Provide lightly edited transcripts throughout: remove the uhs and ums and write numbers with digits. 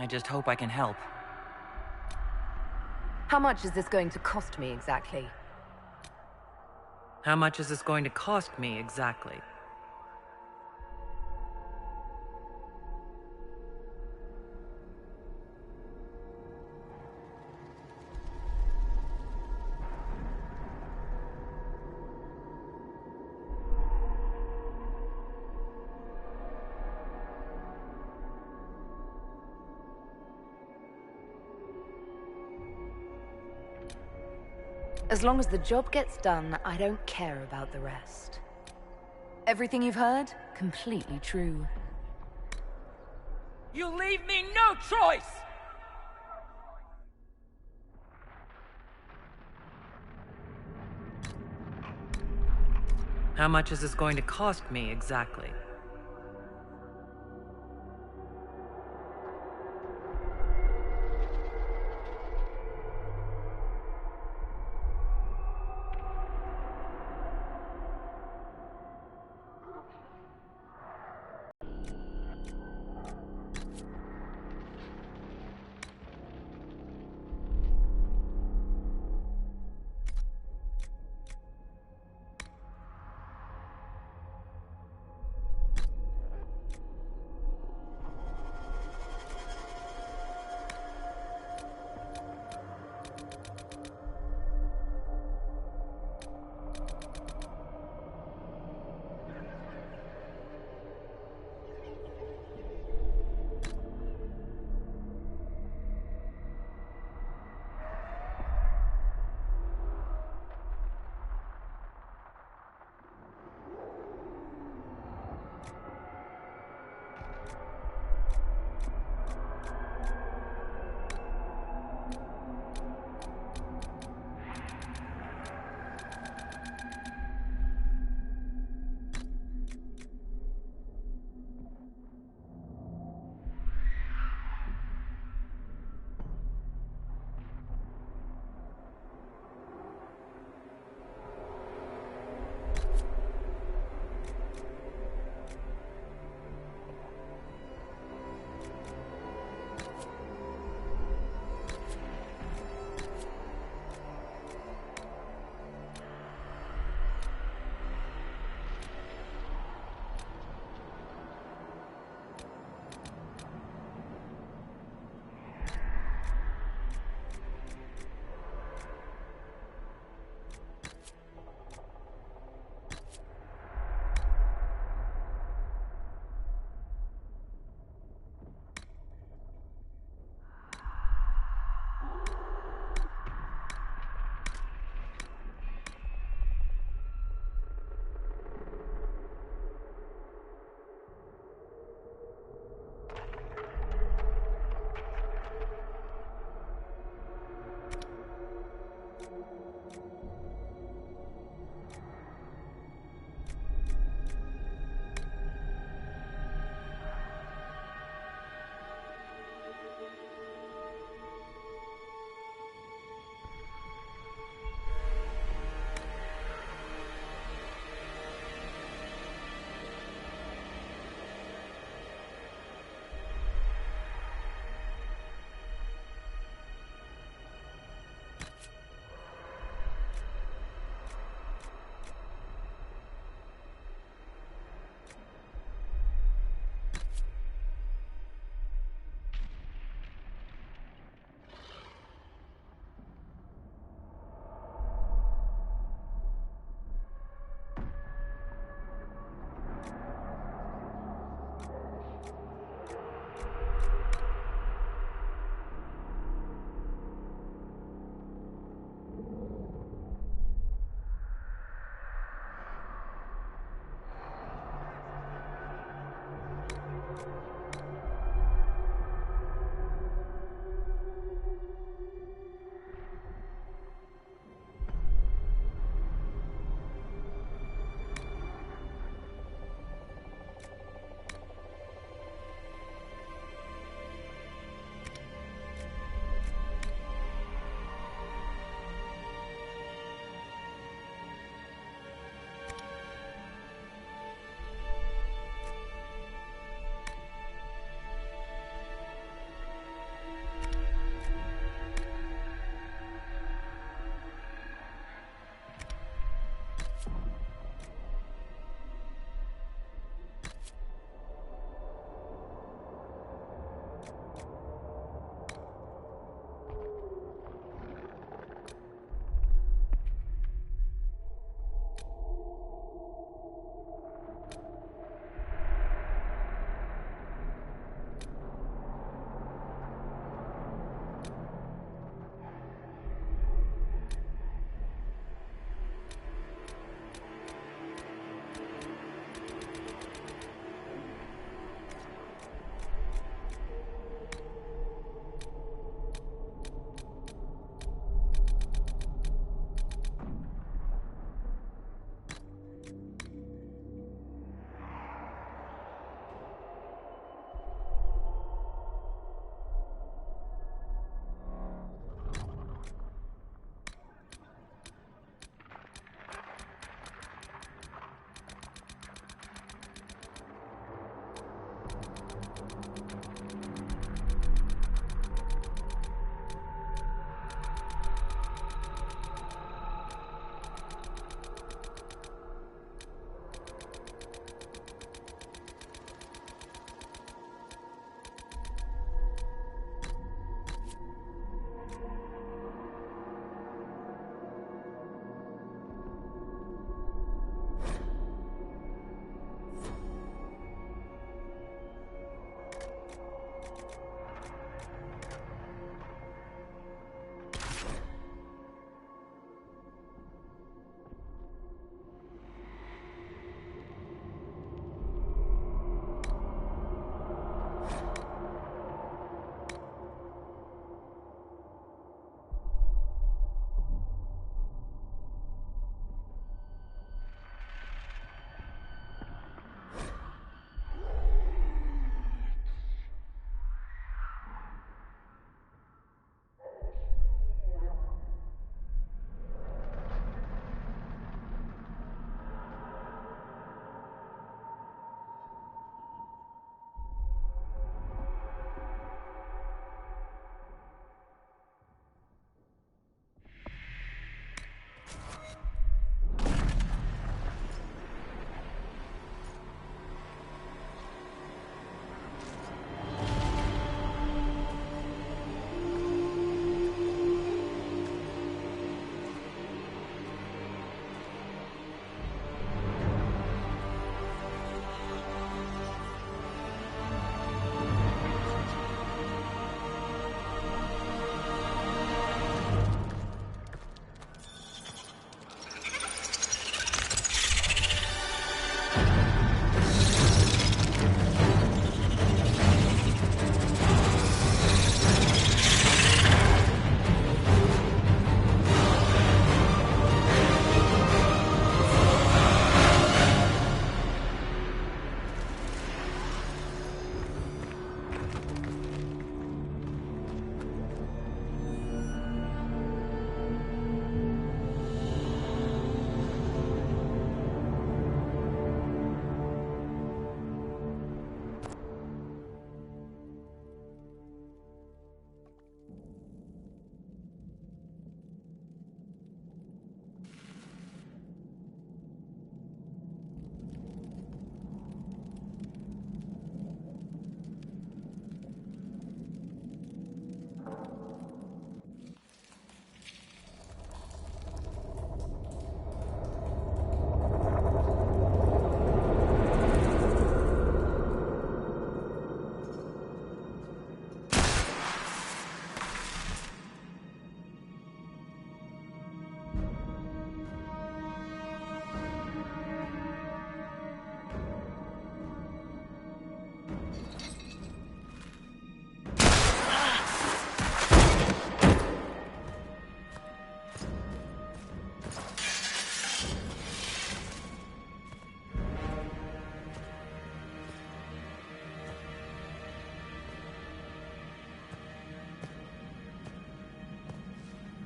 I just hope I can help. How much is this going to cost me exactly? How much is this going to cost me exactly? As long as the job gets done, I don't care about the rest. Everything you've heard? Completely true. You leave me no choice! How much is this going to cost me exactly?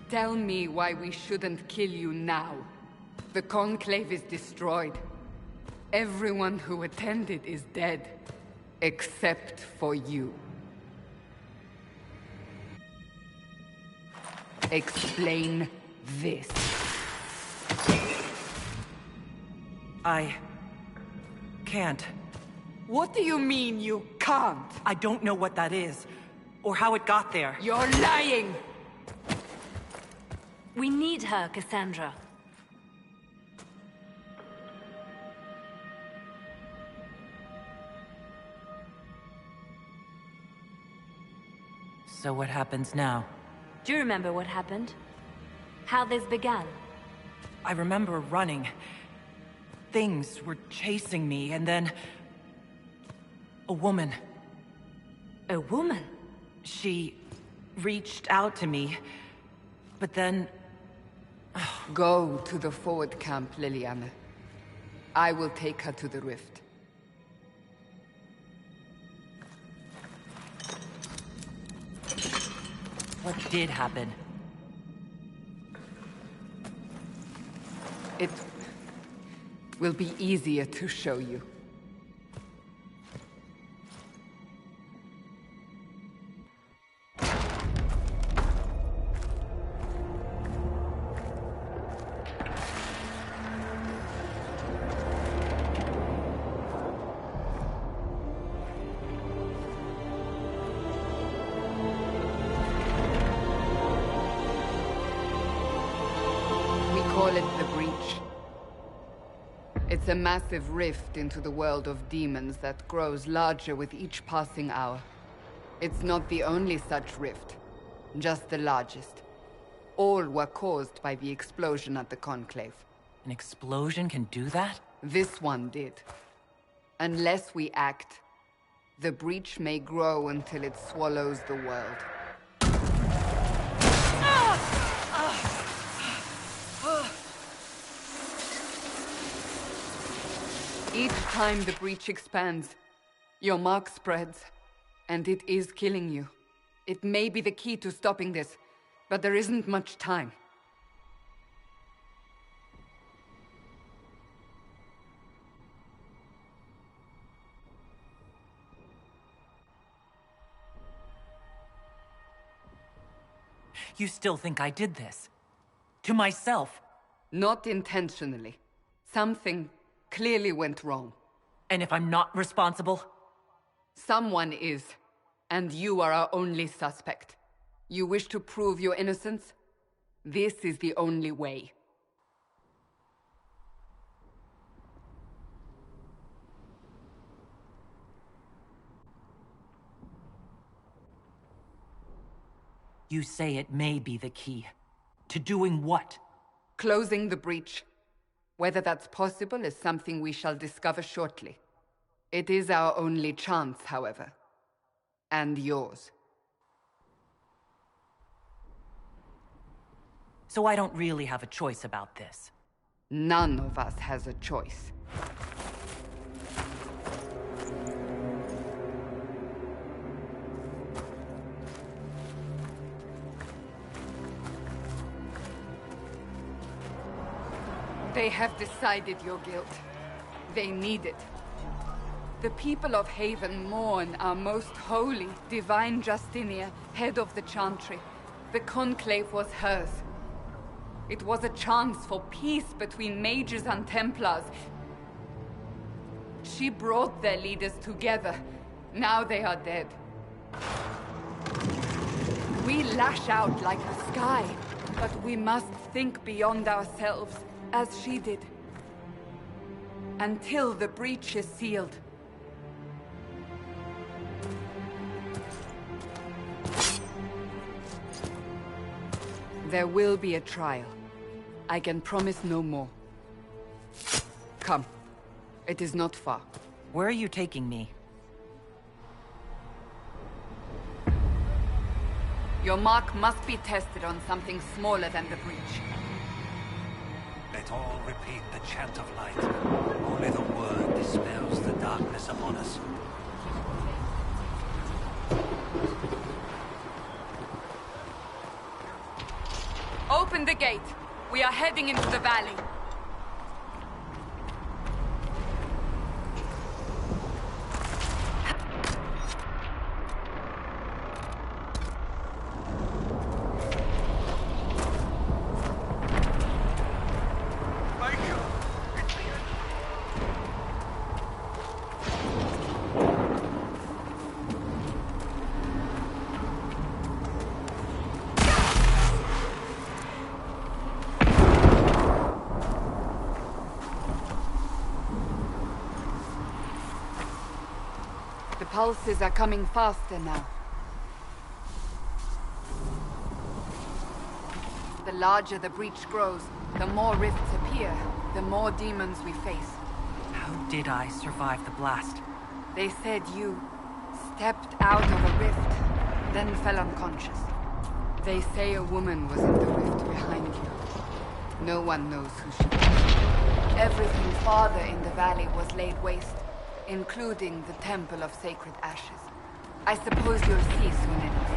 Tell me why we shouldn't kill you now. The Conclave is destroyed. Everyone who attended is dead. Except for you. Explain this. I can't. What do you mean you can't? I don't know what that is, or how it got there. You're lying! We need her, Cassandra. So what happens now? Do you remember what happened? How this began? I remember running. Things were chasing me, and then... a woman. A woman? She reached out to me, but then... Go to the forward camp, Liliana. I will take her to the rift. What did happen? It will be easier to show you. Call it the Breach. It's a massive rift into the world of demons that grows larger with each passing hour. It's not the only such rift, just the largest. All were caused by the explosion at the Conclave. An explosion can do that? This one did. Unless we act, the Breach may grow until it swallows the world. Each time the Breach expands, your mark spreads, and it is killing you. It may be the key to stopping this, but there isn't much time. You still think I did this? To myself? Not intentionally. Something clearly went wrong. And if I'm not responsible? Someone is, and you are our only suspect. You wish to prove your innocence? This is the only way. You say it may be the key. To doing what? Closing the Breach. Whether that's possible is something we shall discover shortly. It is our only chance, however. And yours. So I don't really have a choice about this. None of us has a choice. They have decided your guilt. They need it. The people of Haven mourn our most holy, divine Justinia, head of the Chantry. The Conclave was hers. It was a chance for peace between mages and Templars. She brought their leaders together. Now they are dead. We lash out like the sky, but we must think beyond ourselves. As she did. Until the Breach is sealed. There will be a trial. I can promise no more. Come. It is not far. Where are you taking me? Your mark must be tested on something smaller than the Breach. Let all repeat the chant of light. Only the word dispels the darkness upon us. Open the gate. We are heading into the valley. The pulses are coming faster now. The larger the breach grows, the more rifts appear, the more demons we face. How did I survive the blast? They said you stepped out of a rift, then fell unconscious. They say a woman was in the rift behind you. No one knows who she was. Everything farther in the valley was laid waste, including the Temple of Sacred Ashes. I suppose you'll see soon enough.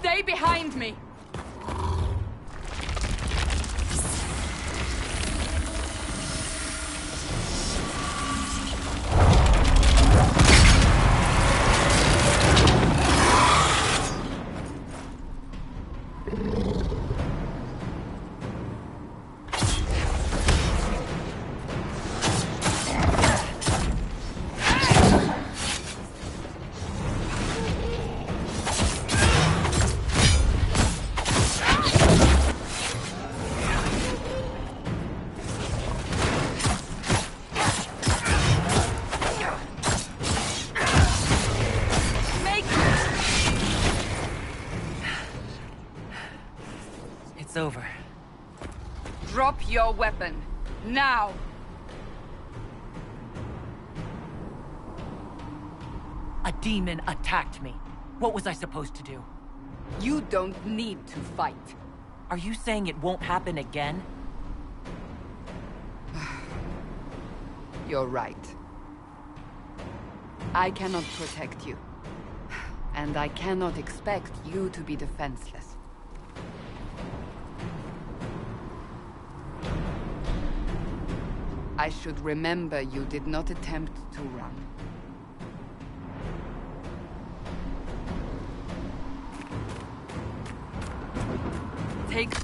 Stay behind me! It's over. Drop your weapon. Now! A demon attacked me. What was I supposed to do? You don't need to fight. Are you saying it won't happen again? You're right. I cannot protect you. And I cannot expect you to be defenseless. I should remember you did not attempt to run. Take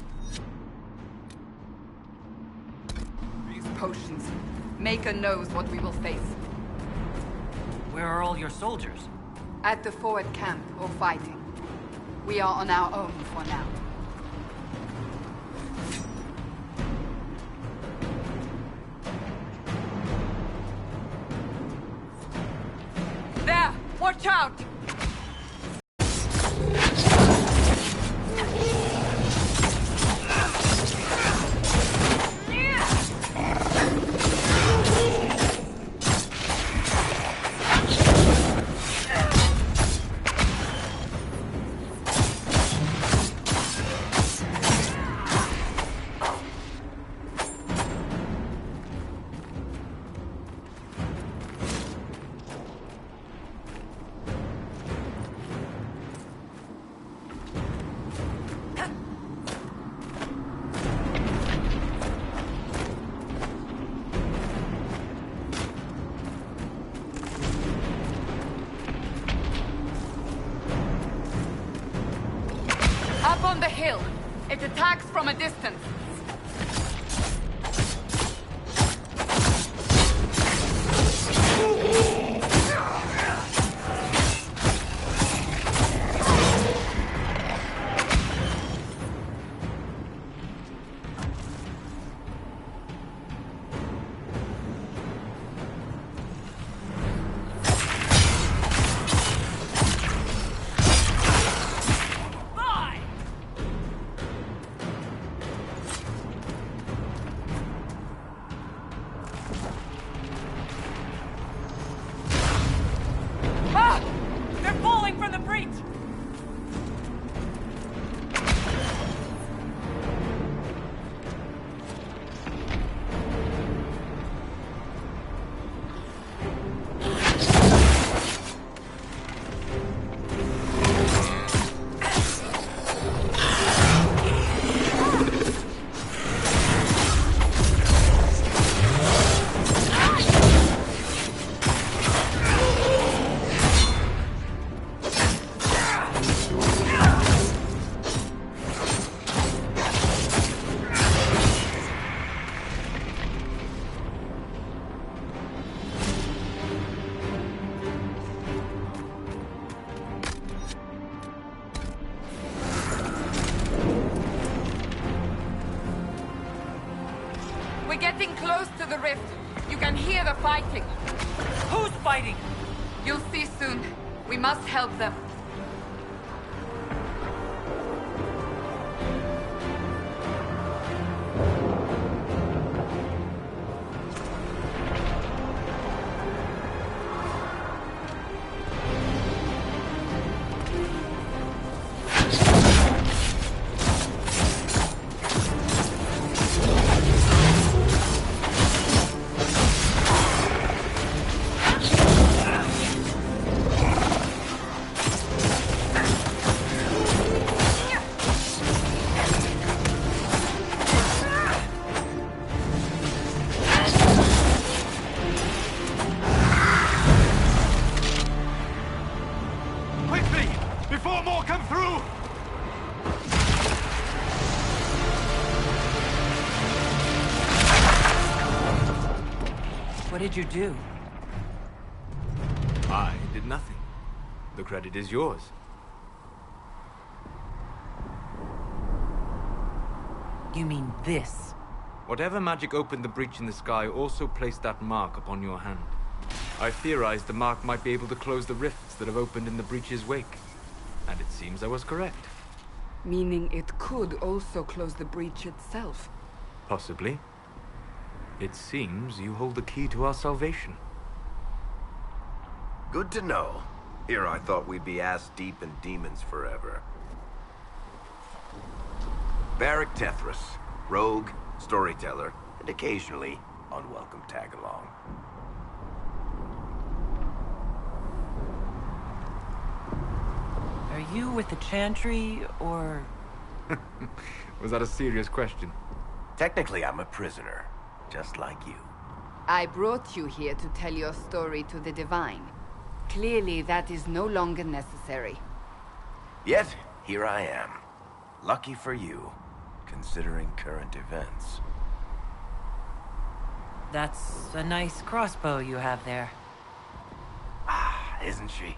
these potions. Maker knows what we will face. Where are all your soldiers? At the forward camp, or fighting. We are on our own for now. There! Watch out! Up on the hill. It attacks from a distance. close to the rift. You can hear the fighting. Who's fighting? You'll see soon. We must help them. What did you do? I did nothing. The credit is yours. You mean this? Whatever magic opened the breach in the sky also placed that mark upon your hand. I theorized the mark might be able to close the rifts that have opened in the breach's wake. And it seems I was correct. Meaning it could also close the breach itself. Possibly. It seems you hold the key to our salvation. Good to know. Here I thought we'd be ass-deep in demons forever. Varric Tethras, rogue, storyteller, and occasionally unwelcome tag-along. Are you with the Chantry, or...? Was that a serious question? Technically, I'm a prisoner, just like you. I brought you here to tell your story to the Divine. Clearly, that is no longer necessary. Yet, here I am. Lucky for you, considering current events. That's a nice crossbow you have there. Ah, isn't she?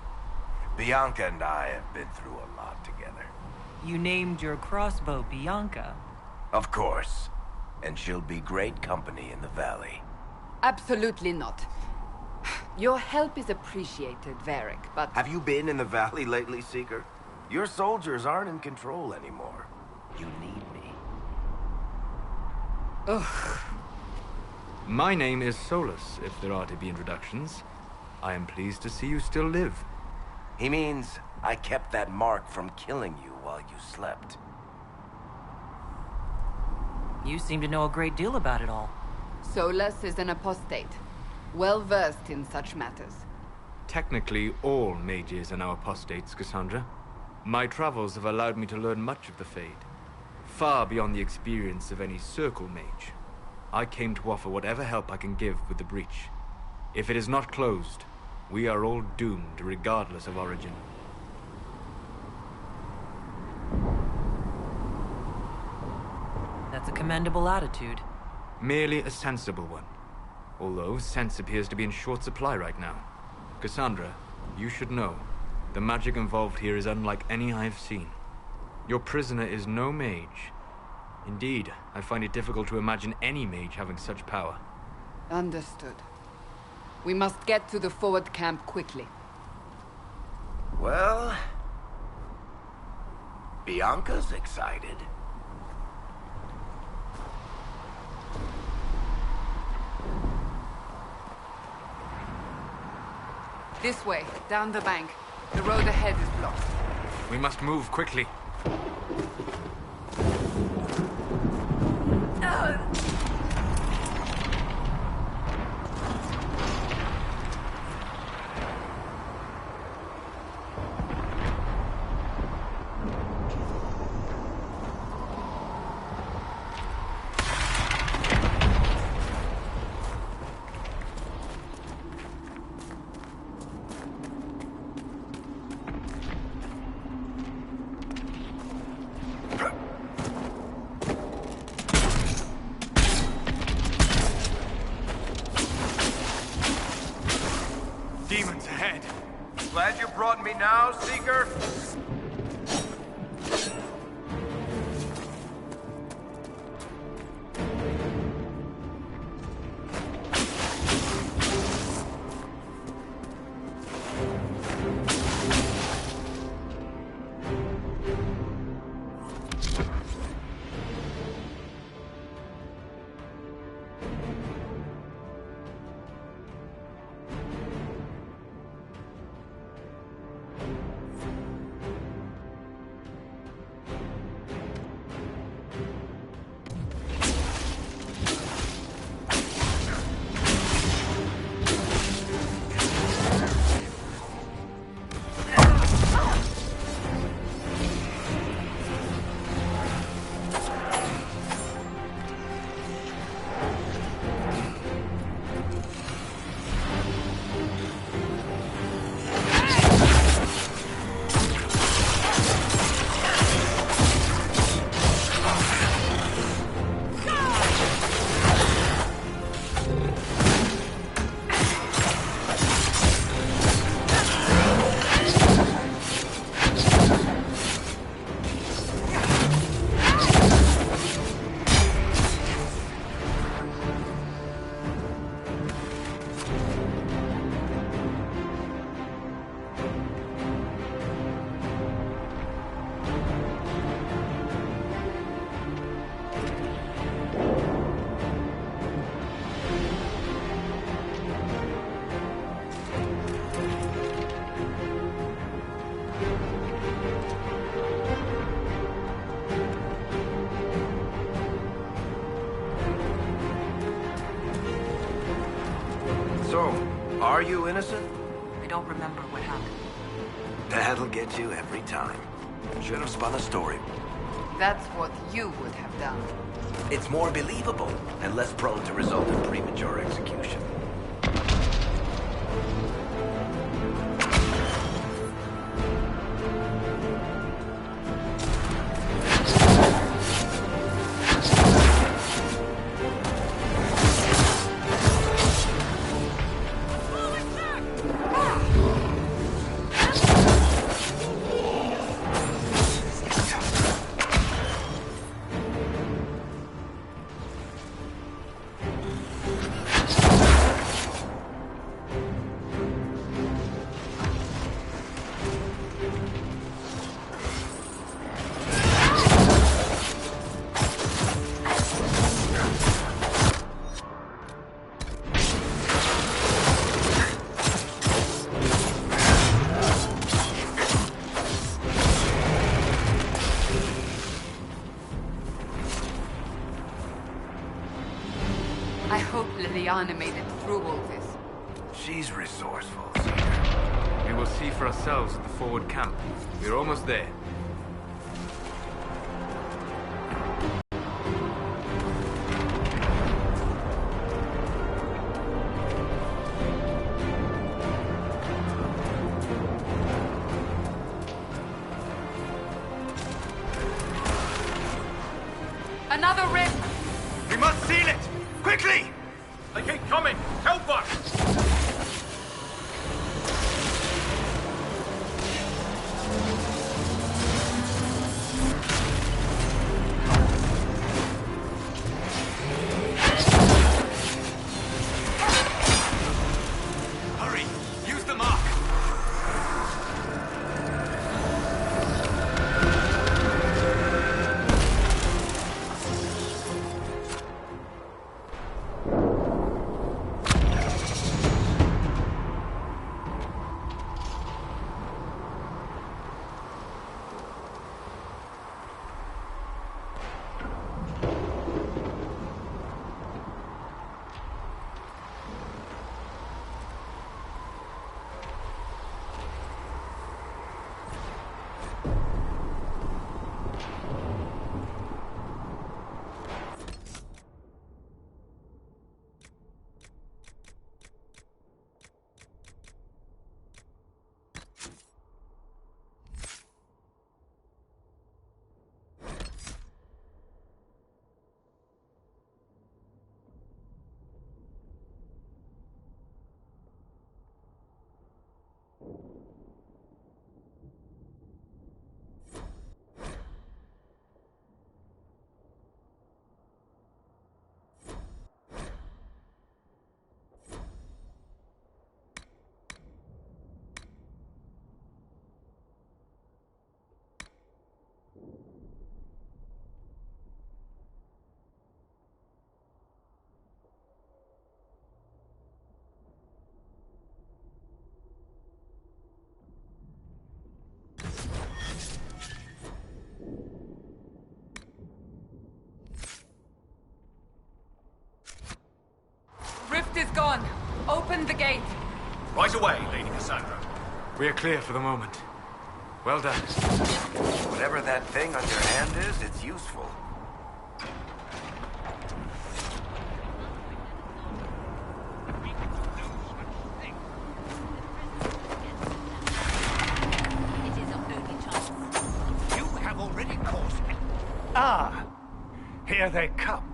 Bianca and I have been through a lot together. You named your crossbow Bianca. Of course. And she'll be great company in the valley. Absolutely not. Your help is appreciated, Varric, but... Have you been in the valley lately, Seeker? Your soldiers aren't in control anymore. You need me. Ugh. My name is Solus, if there are to be introductions. I am pleased to see you still live. He means I kept that mark from killing you while you slept. You seem to know a great deal about it all. Solus is an apostate, well-versed in such matters. Technically, all mages are now apostates, Cassandra. My travels have allowed me to learn much of the Fade, far beyond the experience of any Circle mage. I came to offer whatever help I can give with the breach. If it is not closed, we are all doomed, regardless of origin. That's a commendable attitude. Merely a sensible one. Although sense appears to be in short supply right now. Cassandra, you should know, the magic involved here is unlike any I have seen. Your prisoner is no mage. Indeed, I find it difficult to imagine any mage having such power. Understood. We must get to the forward camp quickly. Well... Bianca's excited. This way, down the bank. The road ahead is blocked. We must move quickly. Demons ahead. Glad you brought me now, Seeker? Are you innocent? I don't remember what happened. That'll get you every time. Should have spun a story. That's what you would have done. It's more believable and less prone to result in premature execution. I hope Liliana made it through all this. She's resourceful. We will see for ourselves at the forward camp. We're almost there. Another rift! We must seal it! Quickly! They keep coming! Help us! Hurry! Use the mark! Rift is gone. Open the gate. Right away, Lady Cassandra. We are clear for the moment. Well done. Whatever that thing on your hand is, it's useful. You have already caused me. Ah, here they come.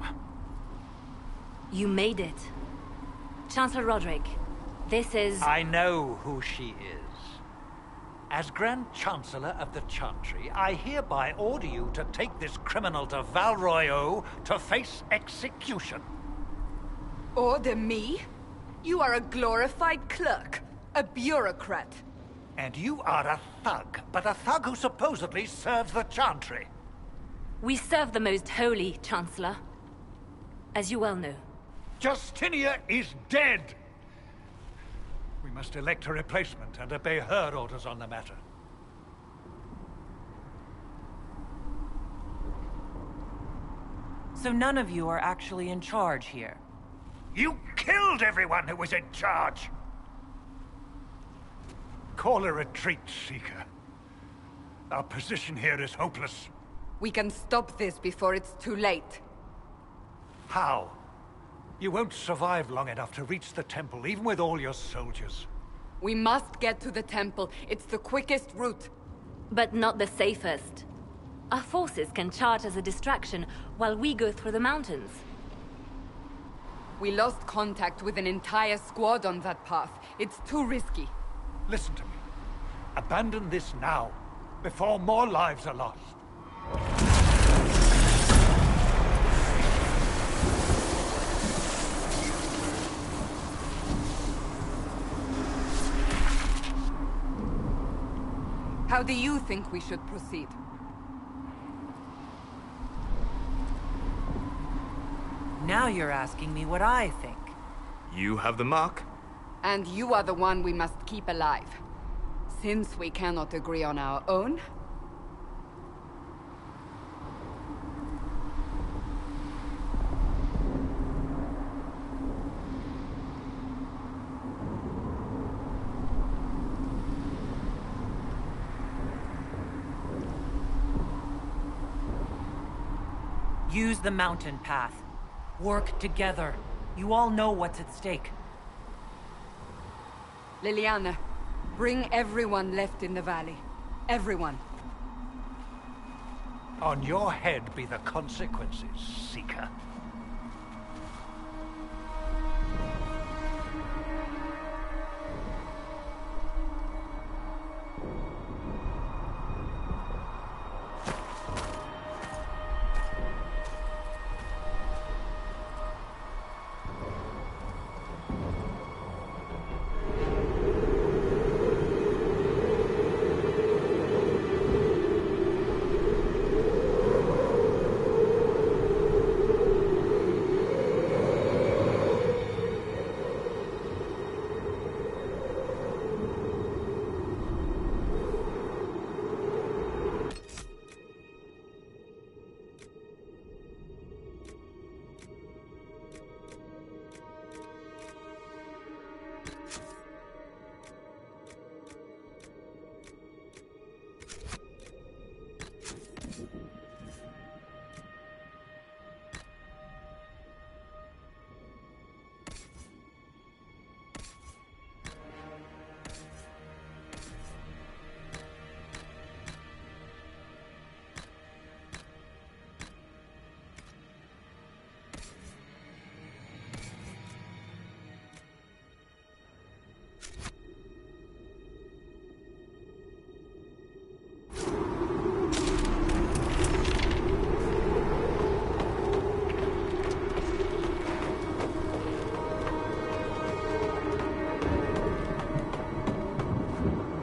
You made it. Chancellor Roderick, this is... I know who she is. As Grand Chancellor of the Chantry, I hereby order you to take this criminal to Val Royeaux to face execution. Order me? You are a glorified clerk. A bureaucrat. And you are a thug, but a thug who supposedly serves the Chantry. We serve the most holy, Chancellor. As you well know. Justinia is dead! We must elect a replacement and obey her orders on the matter. So none of you are actually in charge here? You killed everyone who was in charge! Call a retreat, Seeker. Our position here is hopeless. We can stop this before it's too late. How? You won't survive long enough to reach the temple, even with all your soldiers. We must get to the temple. It's the quickest route. But not the safest. Our forces can charge as a distraction while we go through the mountains. We lost contact with an entire squad on that path. It's too risky. Listen to me. Abandon this now, before more lives are lost. How do you think we should proceed? Now you're asking me what I think. You have the mark. And you are the one we must keep alive. Since we cannot agree on our own... Use the mountain path. Work together. You all know what's at stake. Liliana, bring everyone left in the valley. Everyone. On your head be the consequences, Seeker.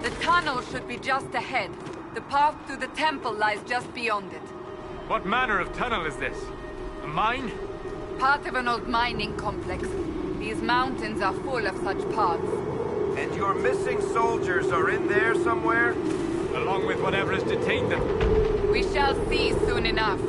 The tunnel should be just ahead. The path to the temple lies just beyond it. What manner of tunnel is this? A mine? Part of an old mining complex. These mountains are full of such paths. And your missing soldiers are in there somewhere? Along with whatever has detained them. We shall see soon enough.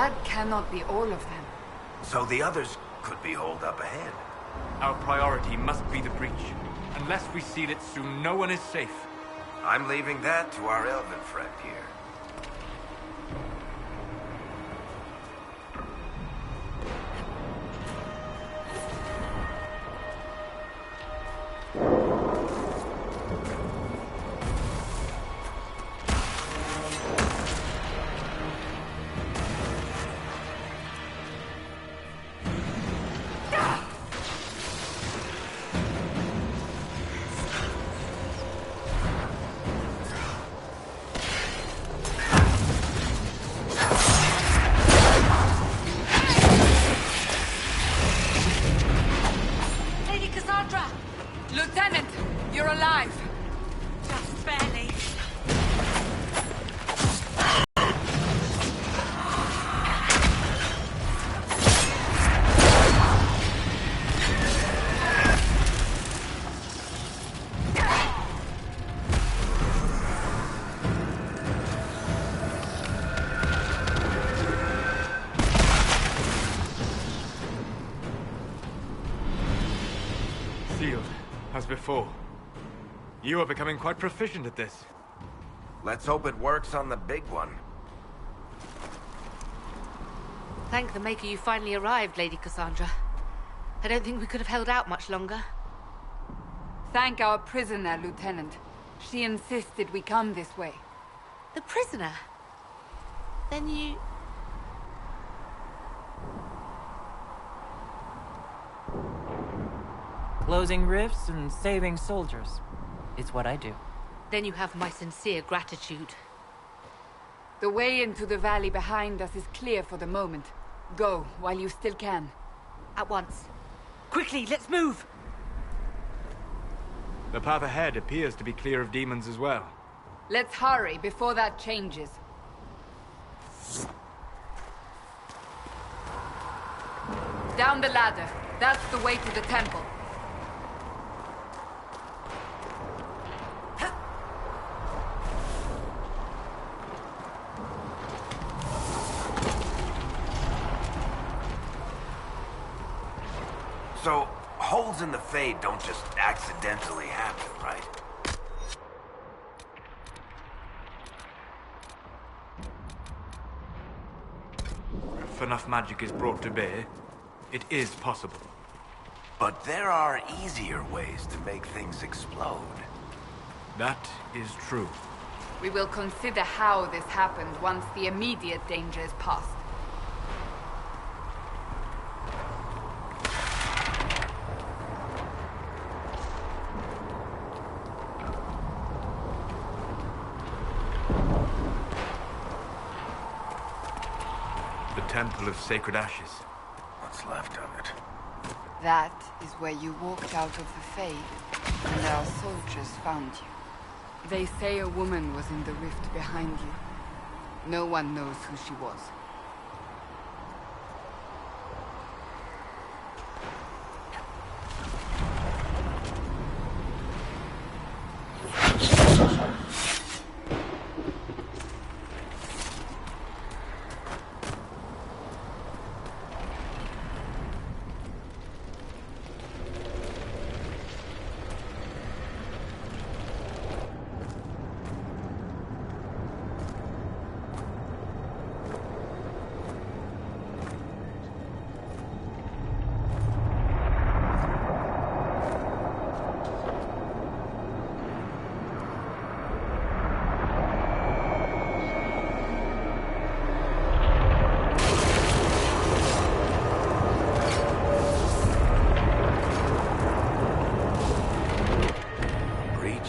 That cannot be all of them. So the others could be holed up ahead. Our priority must be the breach. Unless we seal it soon, no one is safe. I'm leaving that to our elven friend here. Lieutenant, you're alive. Just barely. Sealed, as before. You are becoming quite proficient at this. Let's hope it works on the big one. Thank the Maker you finally arrived, Lady Cassandra. I don't think we could have held out much longer. Thank our prisoner, Lieutenant. She insisted we come this way. The prisoner? Then you... Closing rifts and saving soldiers. It's what I do. Then you have my sincere gratitude. The way into the valley behind us is clear for the moment. Go, while you still can. At once. Quickly, let's move! The path ahead appears to be clear of demons as well. Let's hurry before that changes. Down the ladder. That's the way to the temple. So, holes in the Fade don't just accidentally happen, right? If enough magic is brought to bear, it is possible. But there are easier ways to make things explode. That is true. We will consider how this happened once the immediate danger is past. The Temple of Sacred Ashes. What's left of it? That is where you walked out of the Fade, and our soldiers found you. They say a woman was in the rift behind you. No one knows who she was.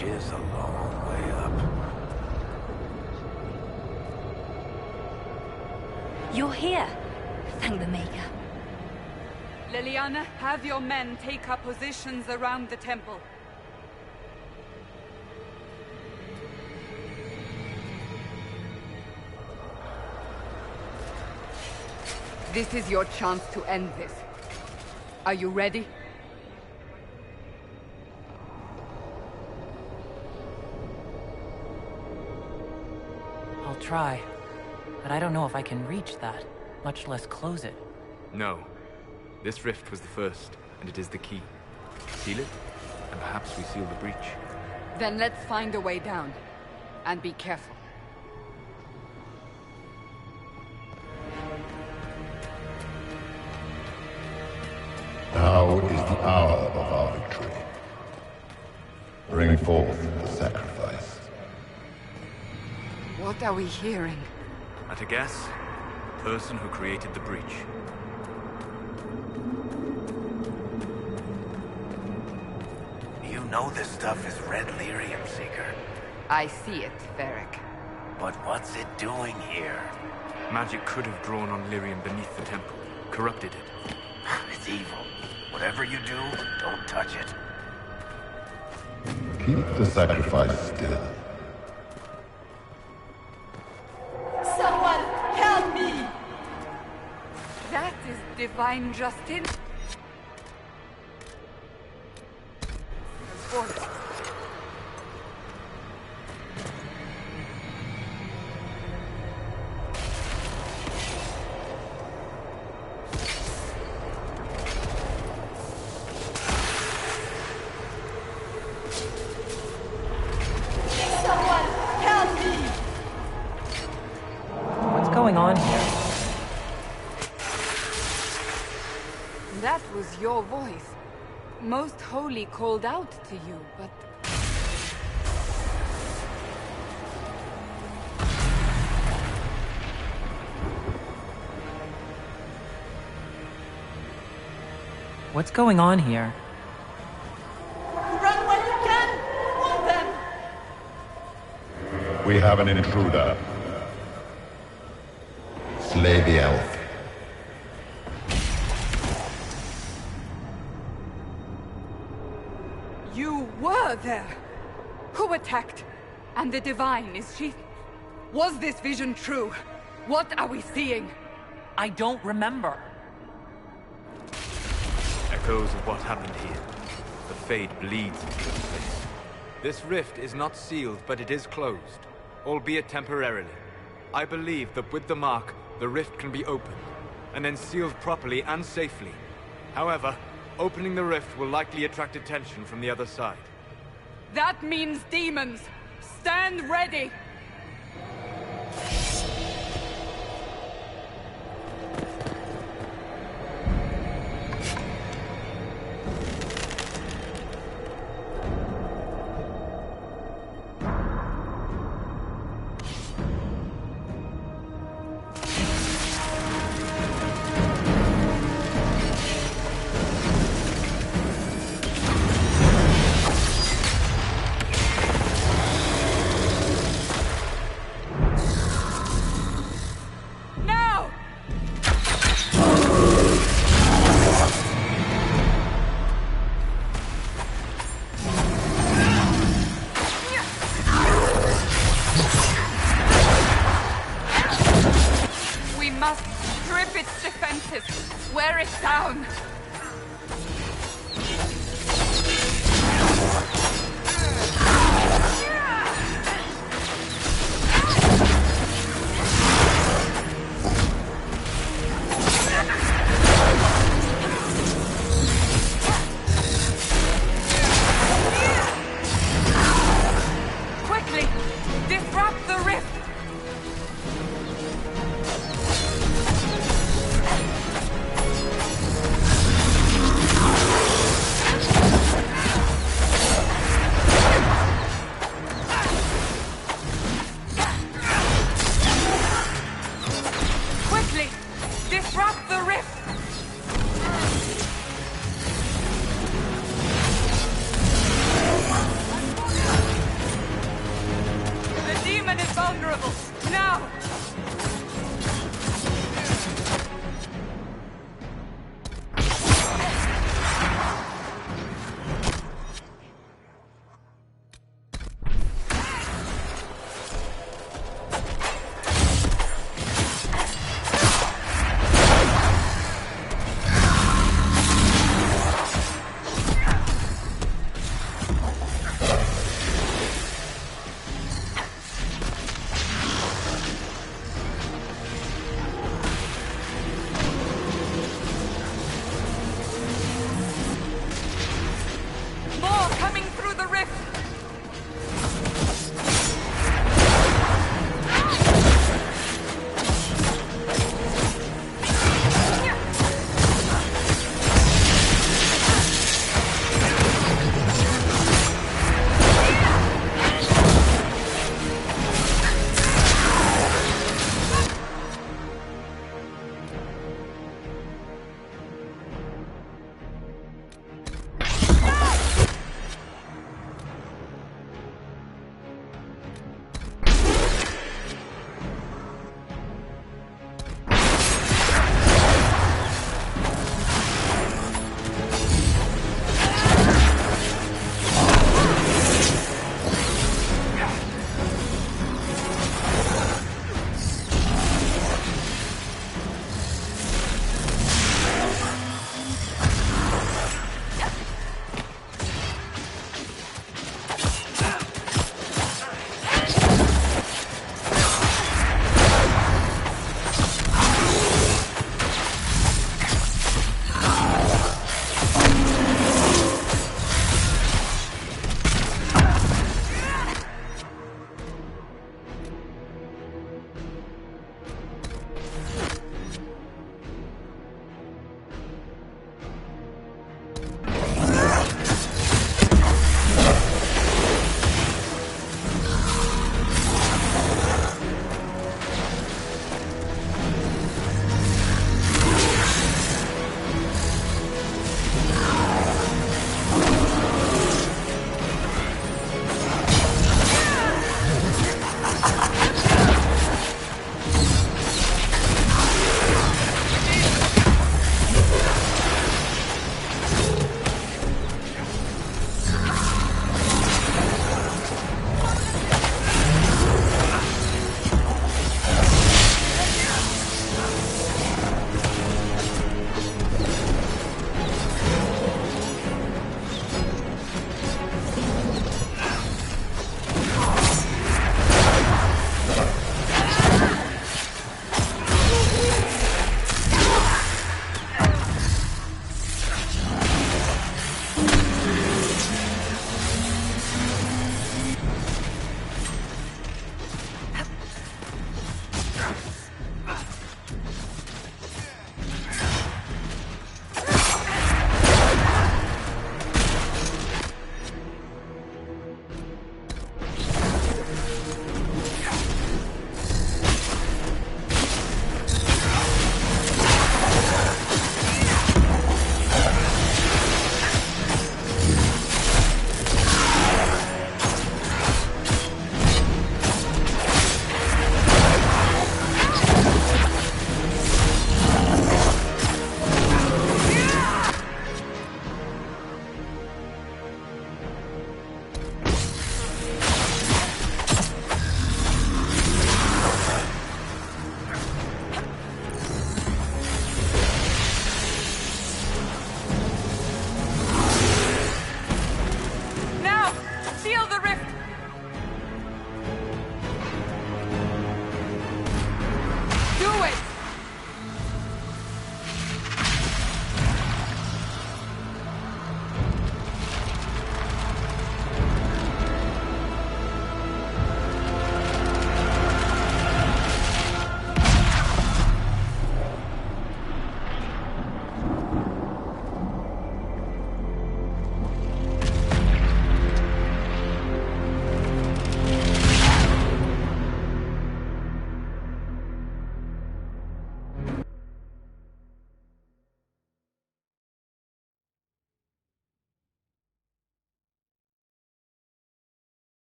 Is a long way up. You're here. Thank the Maker. Liliana, have your men take up positions around the temple. This is your chance to end this. Are you ready? I'll try, but I don't know if I can reach that. much less close it. No. This rift was the first, and it is the key. Seal it, and perhaps we seal the breach. Then let's find a way down. And be careful. Now is the hour of our victory. Bring forth the sacrifice. What are we hearing? At a guess, the person who created the breach. You know this stuff is red lyrium, Seeker. I see it, Varric. But what's it doing here? Magic could have drawn on lyrium beneath the temple, corrupted it. It's evil. Whatever you do, don't touch it. Keep the sacrifice still. Someone help me! That is divine Justin. What's going on here? That was your voice. Most Holy called out to you, but... What's going on here? Run when you can! Want them! We have an intruder. Slay the elf. You were there! Who attacked? And the Divine, is she... Was this vision true? What are we seeing? I don't remember. Echoes of what happened here. The Fade bleeds into this place. This rift is not sealed, but it is closed, albeit temporarily. I believe that with the mark, the rift can be opened, and then sealed properly and safely. However, opening the rift will likely attract attention from the other side. That means demons! Stand ready! Wear it down! Quickly! Disrupt the rift! Disrupt the rift! The demon is vulnerable! Now!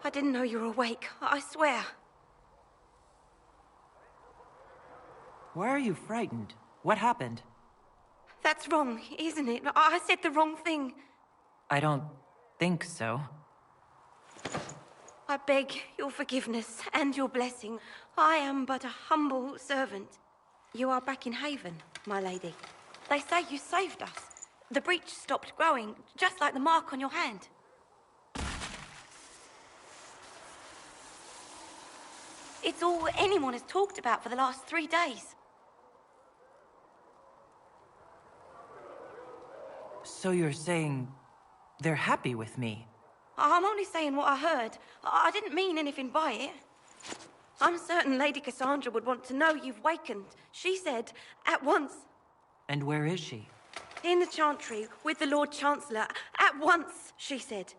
I didn't know you were awake. I swear. Why are you frightened? What happened? That's wrong, isn't it? I said the wrong thing. I don't think so. I beg your forgiveness and your blessing. I am but a humble servant. You are back in Haven, my lady. They say you saved us. The breach stopped growing, just like the mark on your hand. It's all anyone has talked about for the last 3 days. So you're saying they're happy with me? I'm only saying what I heard. I didn't mean anything by it. I'm certain Lady Cassandra would want to know you've wakened. She said, at once. And where is she? In the Chantry, with the Lord Chancellor. At once, she said.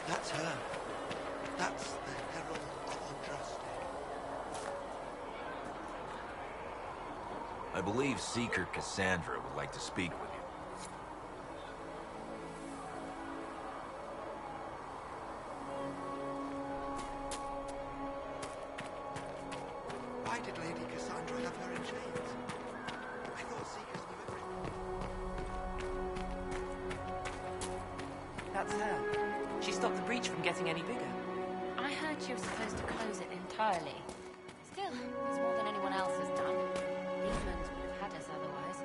That's her. That's the Herald of Andraste. I believe Seeker Cassandra would like to speak with you. Why did Lady Cassandra have her in chains? I thought Seekers knew everything. That's her. She stopped the breach from getting any bigger. I heard she was supposed to close it entirely. Still, it's more than anyone else has done. Demons would have had us otherwise.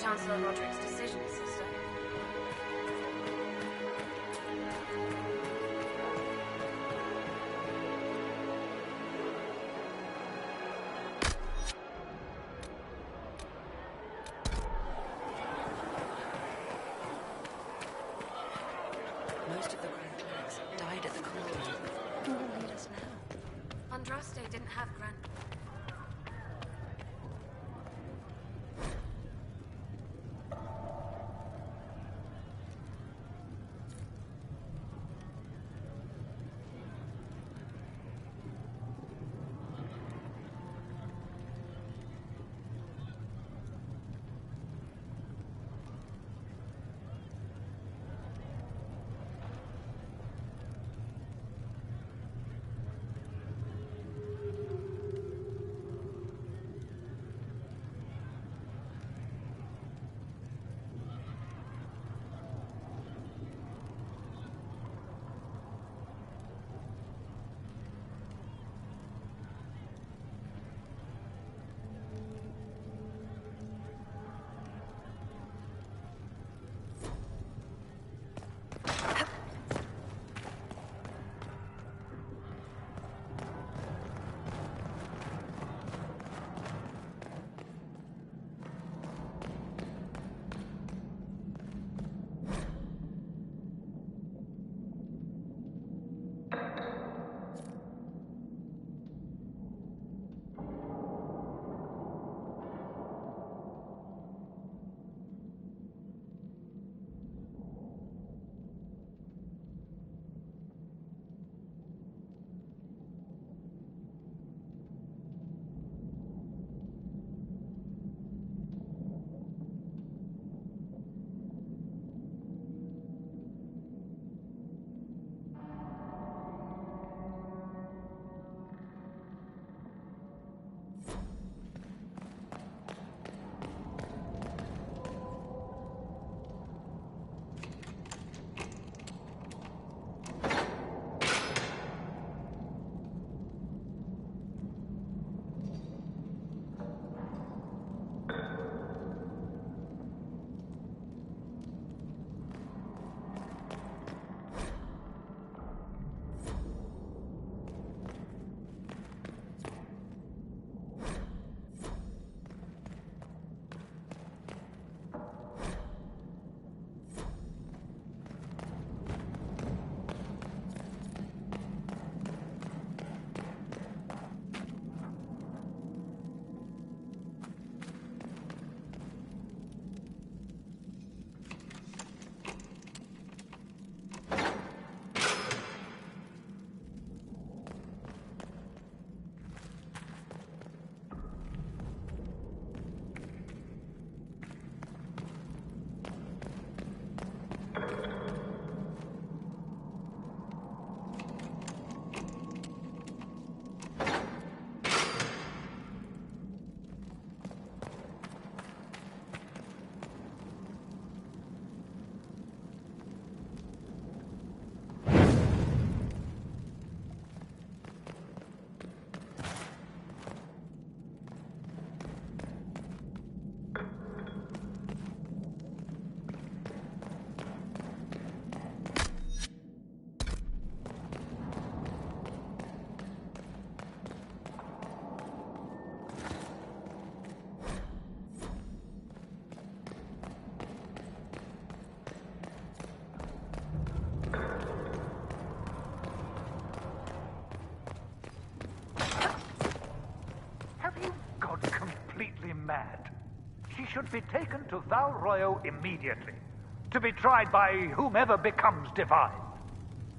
Chancellor Roderick's decision, sister. Most of the Grand Clerics died at the Cauldron. Who will lead us now? Andraste didn't have Grand... mad. She should be taken to Val Royo immediately, to be tried by whomever becomes divine.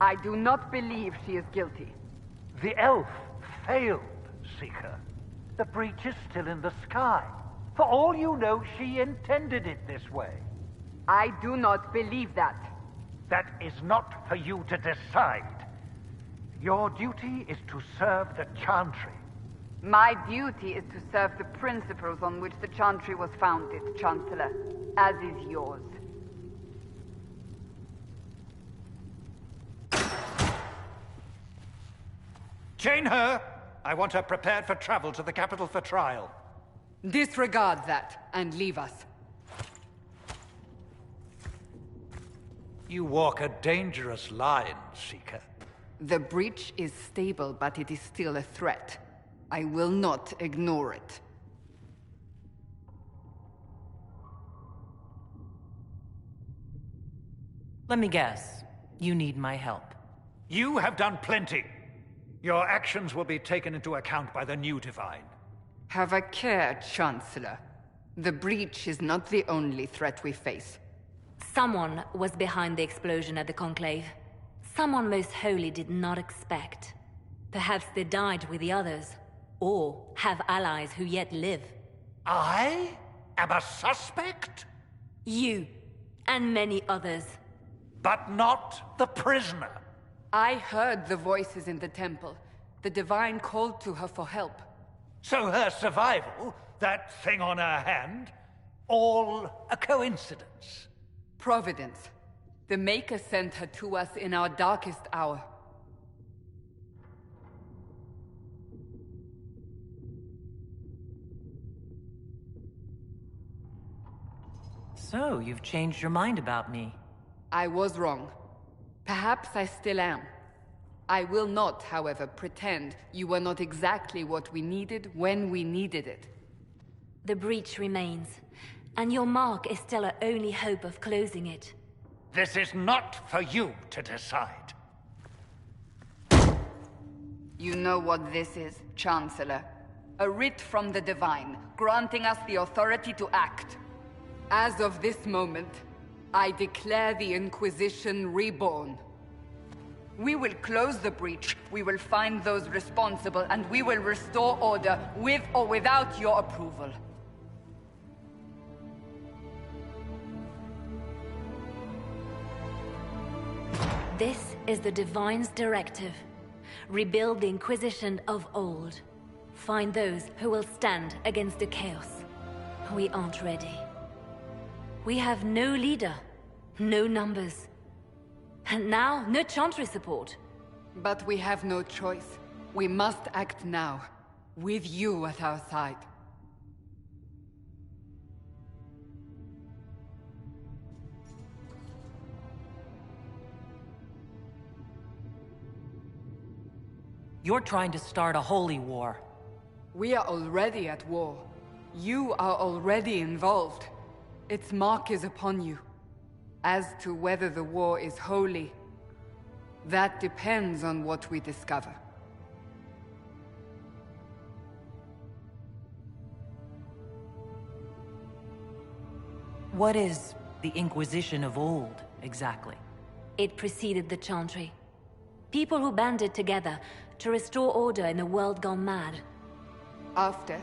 I do not believe she is guilty. The elf failed, Seeker. The breach is still in the sky. For all you know, she intended it this way. I do not believe that. That is not for you to decide. Your duty is to serve the Chantry. My duty is to serve the principles on which the Chantry was founded, Chancellor, as is yours. Chain her! I want her prepared for travel to the capital for trial. Disregard that, and leave us. You walk a dangerous line, Seeker. The breach is stable, but it is still a threat. I will not ignore it. Let me guess. You need my help. You have done plenty. Your actions will be taken into account by the new Divine. Have a care, Chancellor. The breach is not the only threat we face. Someone was behind the explosion at the Conclave. Someone Most Holy did not expect. Perhaps they died with the others, or have allies who yet live. I am a suspect? You, and many others. But not the prisoner. I heard the voices in the temple. The Divine called to her for help. So her survival, that thing on her hand, all a coincidence? Providence. The Maker sent her to us in our darkest hour. So, you've changed your mind about me. I was wrong. Perhaps I still am. I will not, however, pretend you were not exactly what we needed when we needed it. The breach remains, and your mark is still our only hope of closing it. This is not for you to decide. You know what this is, Chancellor. A writ from the Divine, granting us the authority to act. As of this moment, I declare the Inquisition reborn. We will close the breach, we will find those responsible, and we will restore order with or without your approval. This is the Divine's directive. Rebuild the Inquisition of old. Find those who will stand against the chaos. We aren't ready. We have no leader, no numbers. And now, no Chantry support. But we have no choice. We must act now, with you at our side. You're trying to start a holy war. We are already at war. You are already involved. Its mark is upon you. As to whether the war is holy, that depends on what we discover. What is the Inquisition of old, exactly? It preceded the Chantry. People who banded together to restore order in a world gone mad. After,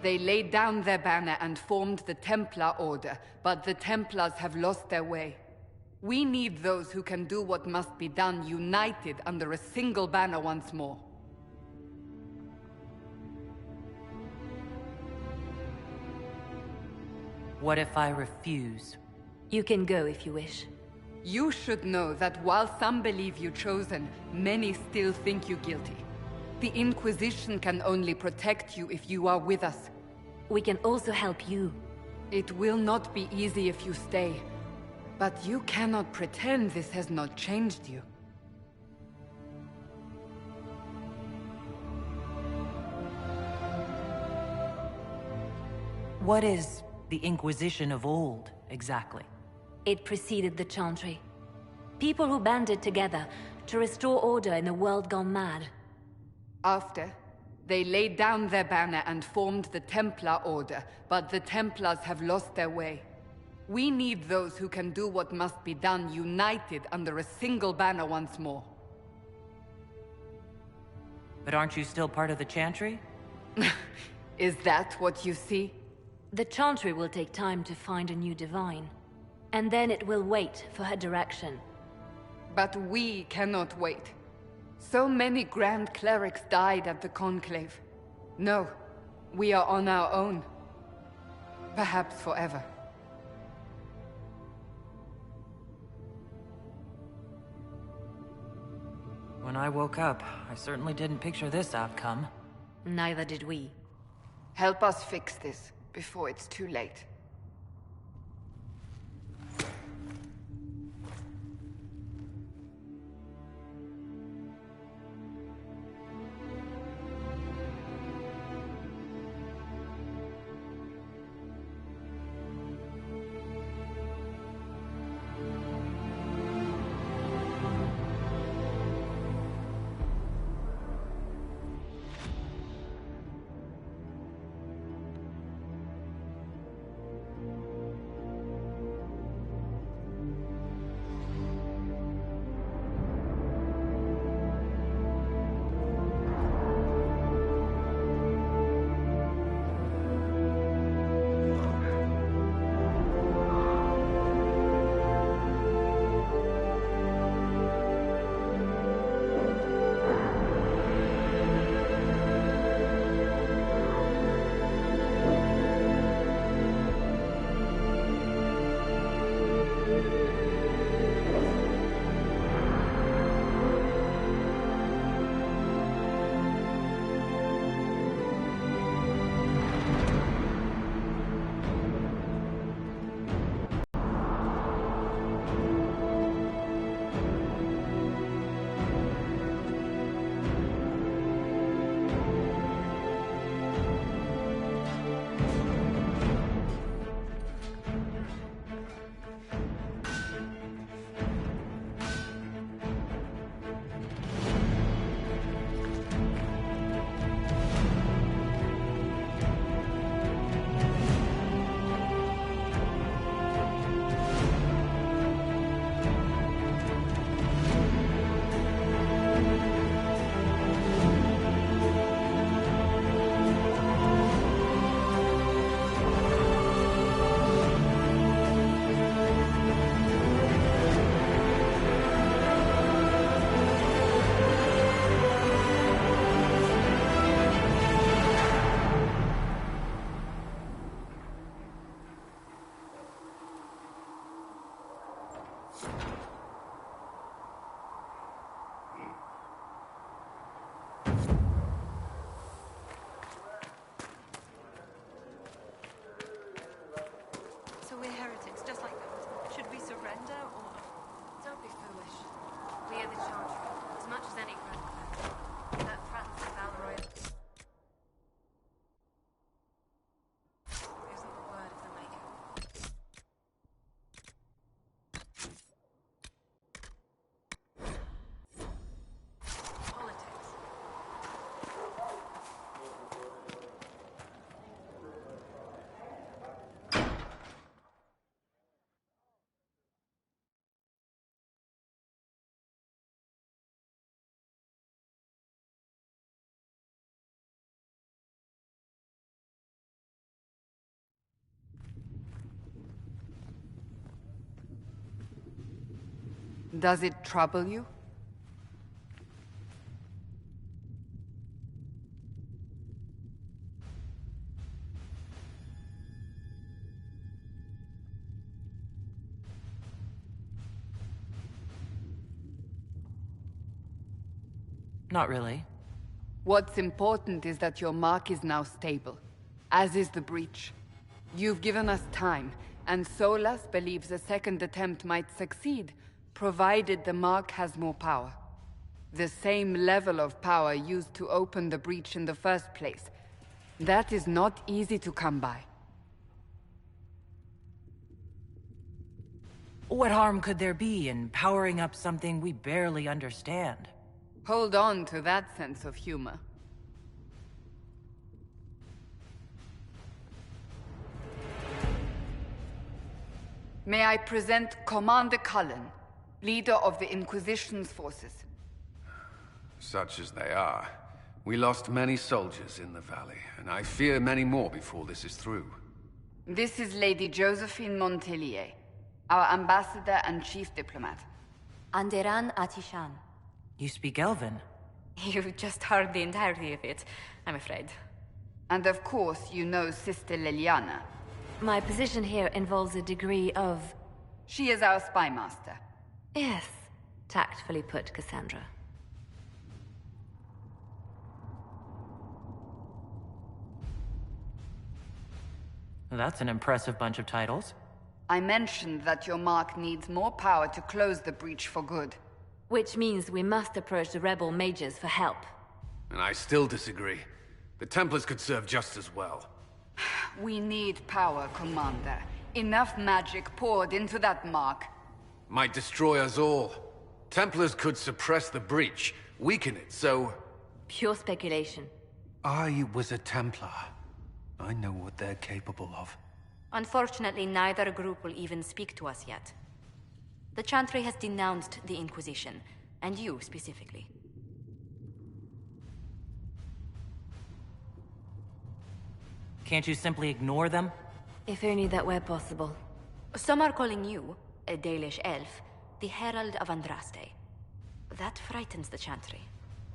they laid down their banner and formed the Templar Order, but the Templars have lost their way. We need those who can do what must be done, united under a single banner once more. What if I refuse? You can go if you wish. You should know that while some believe you chosen, many still think you guilty. The Inquisition can only protect you if you are with us. We can also help you. It will not be easy if you stay. But you cannot pretend this has not changed you. What is the Inquisition of old, exactly? It preceded the Chantry. People who banded together to restore order in a world gone mad. After, they laid down their banner and formed the Templar Order, but the Templars have lost their way. We need those who can do what must be done, united under a single banner once more. But aren't you still part of the Chantry? Is that what you see? The Chantry will take time to find a new Divine. And then it will wait for her direction. But we cannot wait. So many Grand Clerics died at the Conclave. No, we are on our own. Perhaps forever. When I woke up, I certainly didn't picture this outcome. Neither did we. Help us fix this, before it's too late. So we're heretics, just like that. Should we surrender, or...? Don't be foolish. We are the Chantry, as much as any Grand. That France and Valeroy isn't the word of the maker. Politics. Does it trouble you? Not really. What's important is that your mark is now stable, as is the breach. You've given us time, and Solas believes a second attempt might succeed, provided the mark has more power. The same level of power used to open the breach in the first place. That is not easy to come by. What harm could there be in powering up something we barely understand? Hold on to that sense of humor. May I present Commander Cullen, leader of the Inquisition's forces. Such as they are. We lost many soldiers in the valley, and I fear many more before this is through. This is Lady Josephine Montelier, our ambassador and chief diplomat. Anderan Atishan. You speak Elven. You just heard the entirety of it, I'm afraid. And of course, you know Sister Liliana. My position here involves a degree of... She is our spy master. Yes, tactfully put, Cassandra. That's an impressive bunch of titles. I mentioned that your mark needs more power to close the breach for good. Which means we must approach the rebel mages for help. And I still disagree. The Templars could serve just as well. We need power, Commander. Enough magic poured into that mark. Might destroy us all. Templars could suppress the breach, weaken it, so... Pure speculation. I was a Templar. I know what they're capable of. Unfortunately, neither group will even speak to us yet. The Chantry has denounced the Inquisition, and you specifically. Can't you simply ignore them? If only that were possible. Some are calling you, a Dalish elf, the Herald of Andraste. That frightens the Chantry.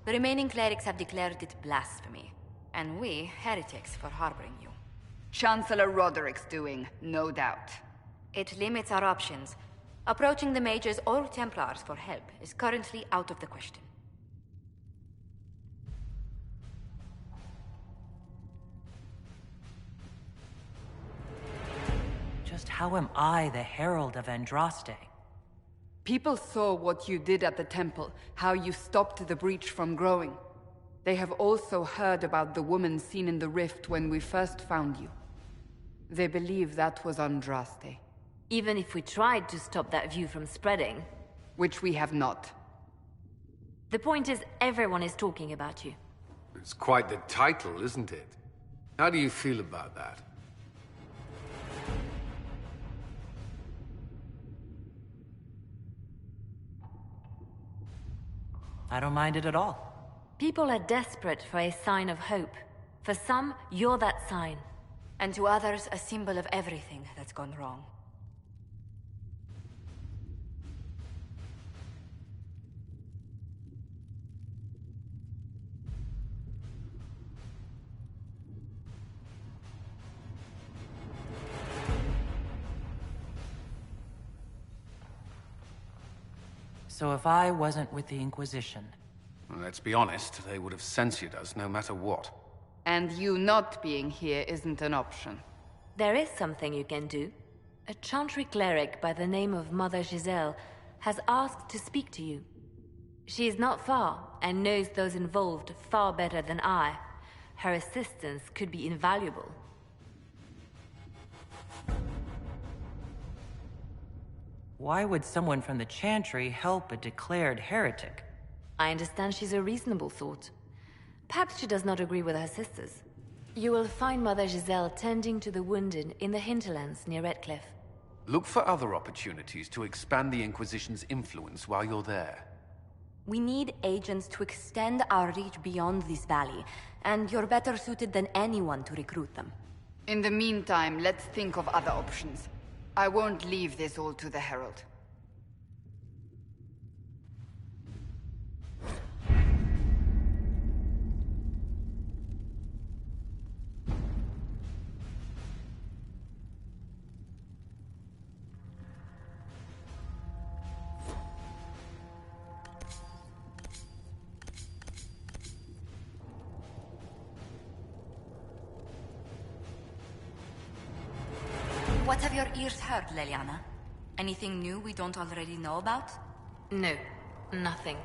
The remaining clerics have declared it blasphemy, and we, heretics, for harboring you. Chancellor Roderick's doing, no doubt. It limits our options. Approaching the mages or Templars for help is currently out of the question. Just how am I the Herald of Andraste? People saw what you did at the temple, how you stopped the breach from growing. They have also heard about the woman seen in the rift when we first found you. They believe that was Andraste. Even if we tried to stop that view from spreading... Which we have not. The point is, everyone is talking about you. It's quite the title, isn't it? How do you feel about that? I don't mind it at all. People are desperate for a sign of hope. For some, you're that sign. And to others, a symbol of everything that's gone wrong. So if I wasn't with the Inquisition... Well, let's be honest, they would have censored us no matter what. And you not being here isn't an option. There is something you can do. A Chantry cleric by the name of Mother Giselle has asked to speak to you. She is not far, and knows those involved far better than I. Her assistance could be invaluable. Why would someone from the Chantry help a declared heretic? I understand she's a reasonable sort. Perhaps she does not agree with her sisters. You will find Mother Giselle tending to the wounded in the hinterlands near Redcliffe. Look for other opportunities to expand the Inquisition's influence while you're there. We need agents to extend our reach beyond this valley, and you're better suited than anyone to recruit them. In the meantime, let's think of other options. I won't leave this all to the Herald. What have your ears heard, Leliana? Anything new we don't already know about? No, nothing.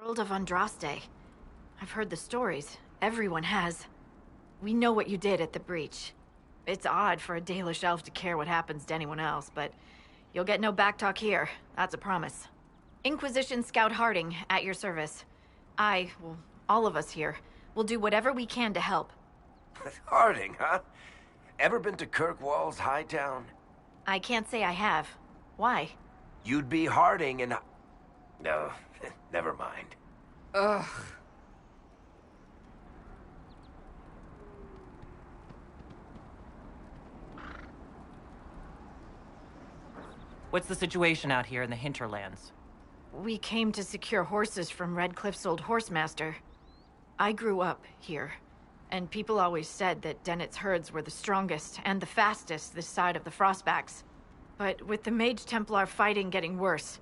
Herald of Andraste. I've heard the stories. Everyone has. We know what you did at the breach. It's odd for a Dalish elf to care what happens to anyone else, but you'll get no backtalk here. That's a promise. Inquisition Scout Harding, at your service. All of us here, will do whatever we can to help. Harding, huh? Ever been to Kirkwall's Hightown? I can't say I have. Why? You'd be Harding and... No, never mind. Ugh. What's the situation out here in the hinterlands? We came to secure horses from Redcliffe's old horsemaster. I grew up here, and people always said that Dennett's herds were the strongest and the fastest this side of the Frostbacks. But with the Mage Templar fighting getting worse,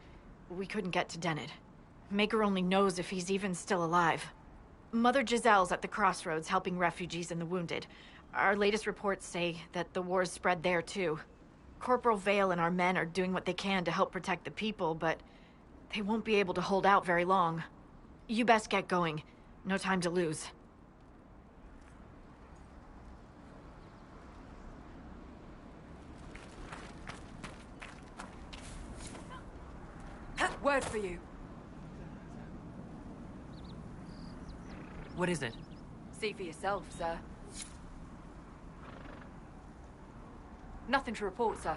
we couldn't get to Dennett. Maker only knows if he's even still alive. Mother Giselle's at the crossroads helping refugees and the wounded. Our latest reports say that the war's spread there too. Corporal Vale and our men are doing what they can to help protect the people, but they won't be able to hold out very long. You best get going. No time to lose. Word for you. What is it? See for yourself, sir. Nothing to report, sir.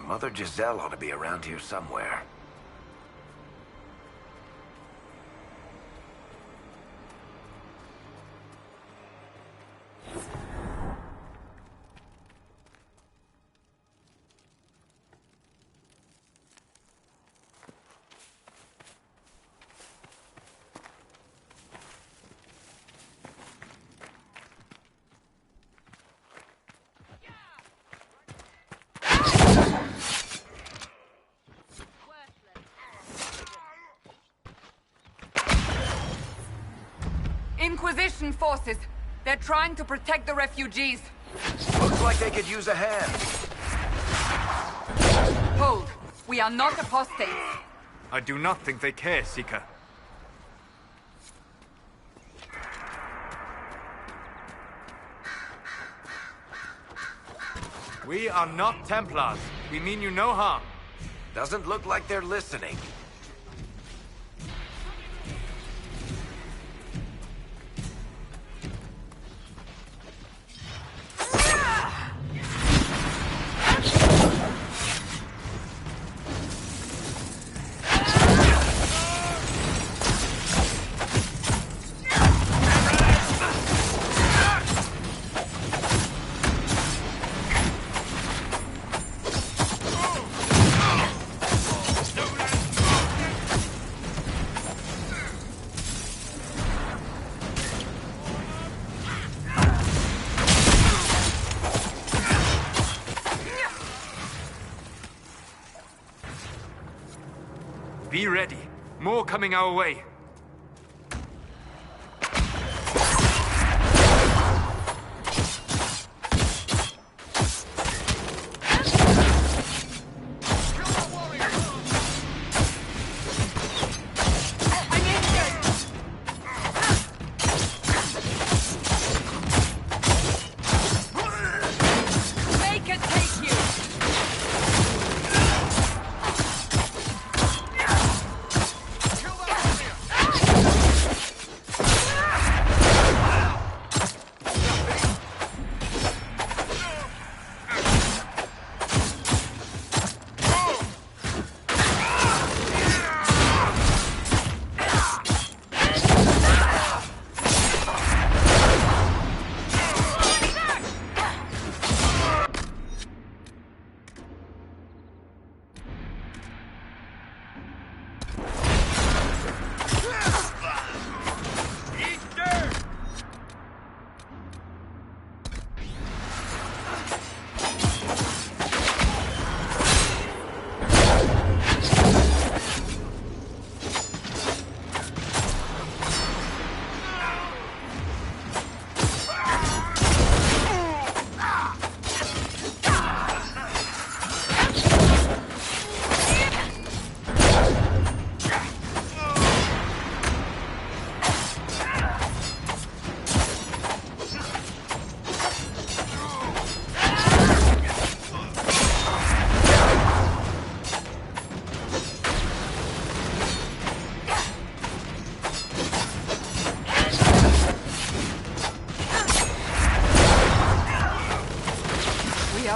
Mother Giselle ought to be around here somewhere. Inquisition forces. They're trying to protect the refugees. Looks like they could use a hand. Hold. We are not apostates. I do not think they care, Seeker. We are not Templars. We mean you no harm. Doesn't look like they're listening. Be ready. More coming our way.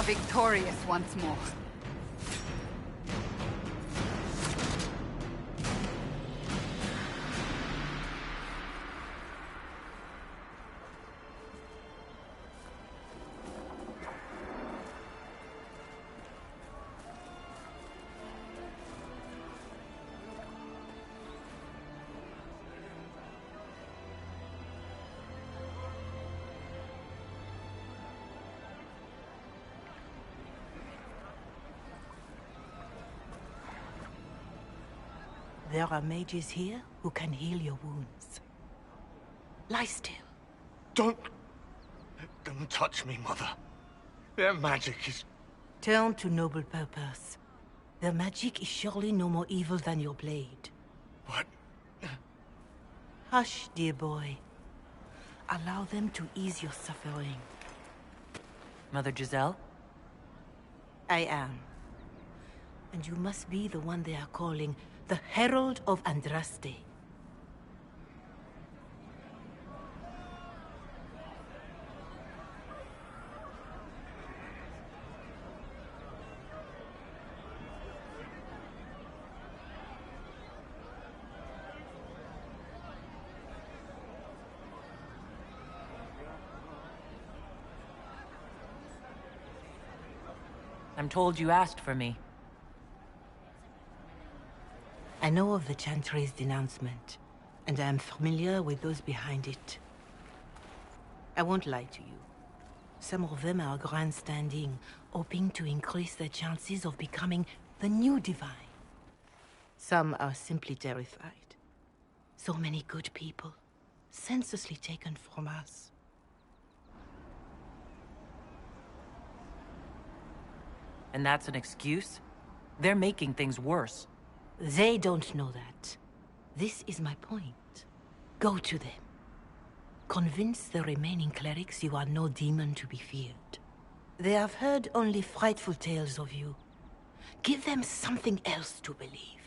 Victorious once more. There are mages here who can heal your wounds. Lie still. Don't touch me, Mother. Their magic is... Turn to noble purpose. Their magic is surely no more evil than your blade. What? Hush, dear boy. Allow them to ease your suffering. Mother Giselle? I am. And you must be the one they are calling the Herald of Andraste. I'm told you asked for me. I know of the Chantry's denouncement, and I am familiar with those behind it. I won't lie to you. Some of them are grandstanding, hoping to increase their chances of becoming the new divine. Some are simply terrified. So many good people, senselessly taken from us. And that's an excuse? They're making things worse. They don't know that. This is my point. Go to them. Convince the remaining clerics you are no demon to be feared. They have heard only frightful tales of you. Give them something else to believe.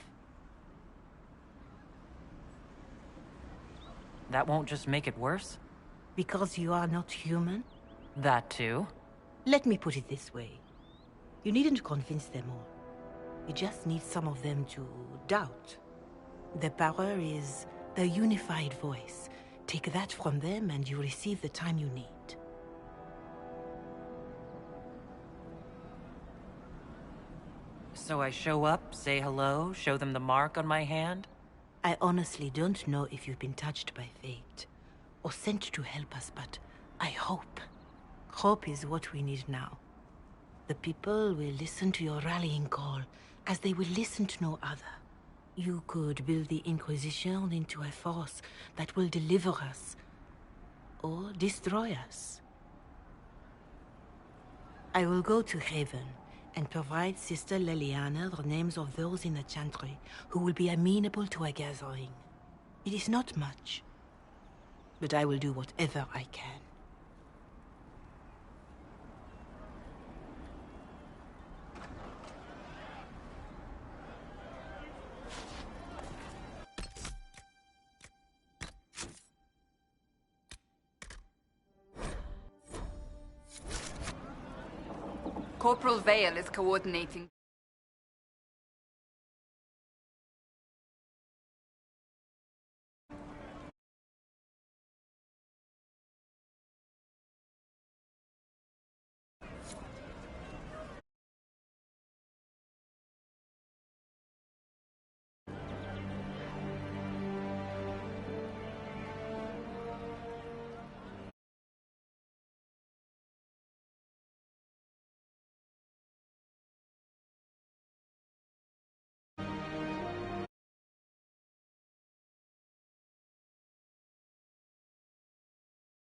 That won't just make it worse? Because you are not human? That too. Let me put it this way. You needn't convince them all. You just need some of them to doubt. Their power is their unified voice. Take that from them and you receive the time you need. So I show up, say hello, show them the mark on my hand? I honestly don't know if you've been touched by fate, or sent to help us, but I hope. Hope is what we need now. The people will listen to your rallying call, as they will listen to no other. You could build the Inquisition into a force that will deliver us, or destroy us. I will go to Haven and provide Sister Leliana the names of those in the Chantry who will be amenable to a gathering. It is not much, but I will do whatever I can. Corporal Vale is coordinating.